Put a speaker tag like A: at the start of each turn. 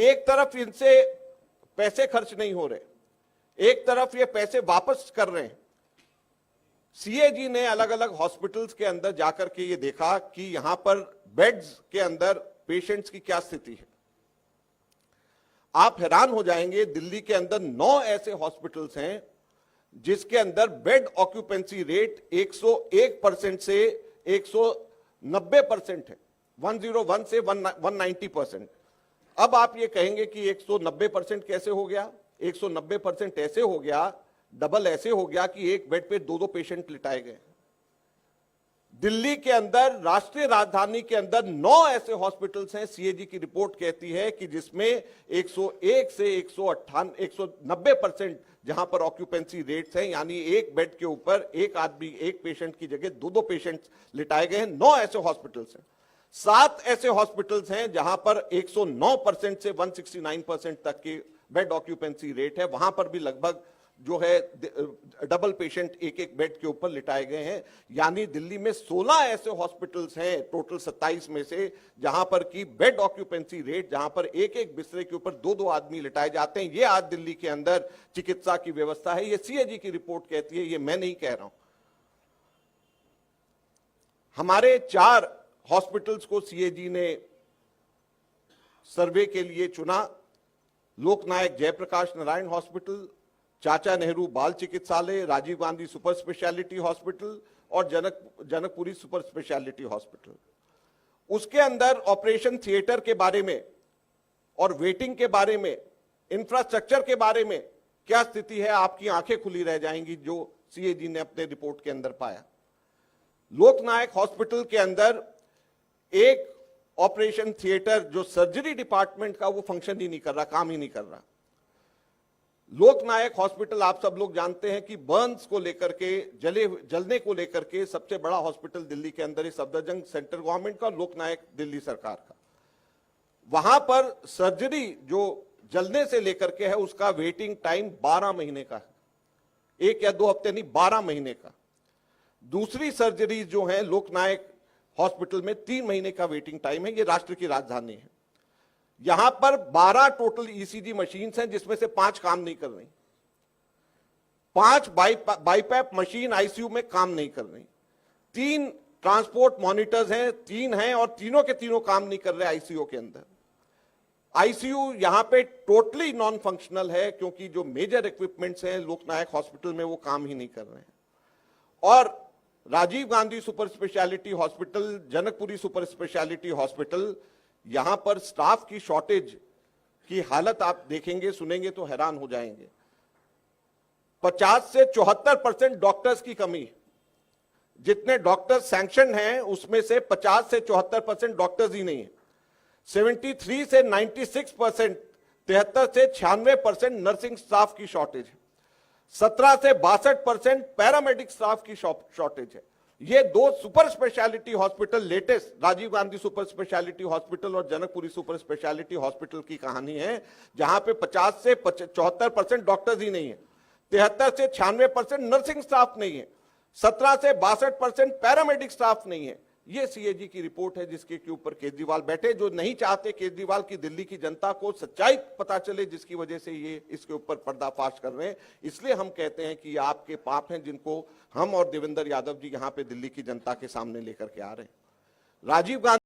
A: एक तरफ इनसे पैसे खर्च नहीं हो रहे, एक तरफ ये पैसे वापस कर रहे हैं। सीएजी ने अलग अलग हॉस्पिटल्स के अंदर जाकर के ये देखा कि यहां पर बेड्स के अंदर पेशेंट्स की क्या स्थिति है। आप हैरान हो जाएंगे, दिल्ली के अंदर 9 ऐसे हॉस्पिटल्स हैं जिसके अंदर बेड ऑक्यूपेंसी रेट 101% से 190% है, 101 से 190%। अब आप ये कहेंगे कि 190% कैसे हो गया? 190% ऐसे हो गया, डबल ऐसे हो गया कि एक बेड पे 2-2 पेशेंट लिटाए गए। दिल्ली के अंदर, राष्ट्रीय राजधानी के अंदर 9 ऐसे हॉस्पिटल्स हैं, सीएजी की रिपोर्ट कहती है कि जिसमें 101 से 190% जहां पर ऑक्यूपेंसी रेट्स हैं, यानी एक बेड के ऊपर एक आदमी, एक पेशेंट की जगह 2-2 पेशेंट लिटाए गए हैं। 9 ऐसे हॉस्पिटल्स हैं। 7 ऐसे हॉस्पिटल्स हैं जहां पर 109% से 169% तक की बेड ऑक्यूपेंसी रेट है, वहां पर भी लगभग जो है डबल पेशेंट एक एक बेड के ऊपर लिटाए गए हैं। यानी दिल्ली में 16 ऐसे हॉस्पिटल्स हैं टोटल 27 में से जहां पर की बेड ऑक्यूपेंसी रेट, जहां पर एक एक बिस्तरे के ऊपर 2-2 आदमी लिटाए जाते हैं। ये आज दिल्ली के अंदर चिकित्सा की व्यवस्था है। ये सीएजी की रिपोर्ट कहती है, ये मैं नहीं कह रहा हूं। हमारे 4 हॉस्पिटल्स को सीएजी ने सर्वे के लिए चुना। लोकनायक जयप्रकाश नारायण हॉस्पिटल, चाचा Nehru Bal Chikitsalaya, Rajiv Gandhi super speciality hospital और जनकपुरी सुपर स्पेशलिटी हॉस्पिटल। उसके अंदर ऑपरेशन थिएटर के बारे में और वेटिंग के बारे में, इंफ्रास्ट्रक्चर के बारे में क्या स्थिति है, आपकी आंखें खुली रह जाएंगी जो सीएजी ने अपने रिपोर्ट के अंदर पाया। लोकनायक हॉस्पिटल के अंदर एक ऑपरेशन थिएटर जो सर्जरी डिपार्टमेंट का, वो फंक्शन ही नहीं कर रहा, काम ही नहीं कर रहा। लोकनायक हॉस्पिटल, आप सब लोग जानते हैं कि बर्न्स को लेकर के, जलने को लेकर के सबसे बड़ा हॉस्पिटल दिल्ली के अंदर है, सफदरजंग सेंट्रल गवर्नमेंट का, लोकनायक दिल्ली सरकार का। वहां पर सर्जरी जो जलने से लेकर के है, उसका वेटिंग टाइम 12 महीने का है, 1 या 2 हफ्ते नहीं, 12 महीने का। दूसरी सर्जरी जो है लोकनायक हॉस्पिटल में 3 महीने का वेटिंग टाइम है। ये राष्ट्र की राजधानी है। यहां पर 12 टोटल ईसीजी मशीन्स हैं जिसमें से 5 काम नहीं कर रही। 5 बाईपैप मशीन आईसीयू में काम नहीं कर रही। 3 ट्रांसपोर्ट मॉनिटर्स हैं, 3 हैं और तीनों के तीनों काम नहीं कर रहे आईसीयू के अंदर। आईसीयू यहां पे टोटली नॉन फंक्शनल है क्योंकि जो मेजर इक्विपमेंट्स हैं लोकनायक हॉस्पिटल में वो काम ही नहीं कर रहे हैं। और Rajiv Gandhi super speciality hospital, Janakpuri super speciality hospital, यहां पर स्टाफ की शॉर्टेज की हालत आप देखेंगे, सुनेंगे तो हैरान हो जाएंगे। 50 से 74% डॉक्टर्स की कमी। जितने डॉक्टर्स सैंक्शन हैं उसमें से 50 से 74% डॉक्टर्स ही नहीं है। 73 से 96%, 73 से 96% नर्सिंग स्टाफ की शॉर्टेज है। 17 से 62% पैरामेडिक स्टाफ की शॉर्टेज है। ये 2 super speciality hospital, latest Rajiv Gandhi super speciality hospital और जनकपुरी सुपर स्पेशलिटी हॉस्पिटल की कहानी है, जहां पे 50 से 74% डॉक्टर्स ही नहीं है, 73 से 96% नर्सिंग स्टाफ नहीं है, 17 से 62% पैरामेडिक स्टाफ नहीं है। ये सीएजी की रिपोर्ट है जिसके के ऊपर केजरीवाल बैठे, जो नहीं चाहते केजरीवाल की दिल्ली की जनता को सच्चाई पता चले, जिसकी वजह से ये इसके ऊपर पर्दाफाश कर रहे हैं। इसलिए हम कहते हैं कि ये आपके पाप हैं जिनको हम और देवेंद्र यादव जी यहां पे दिल्ली की जनता के सामने लेकर के आ रहे हैं। राजीव गांधी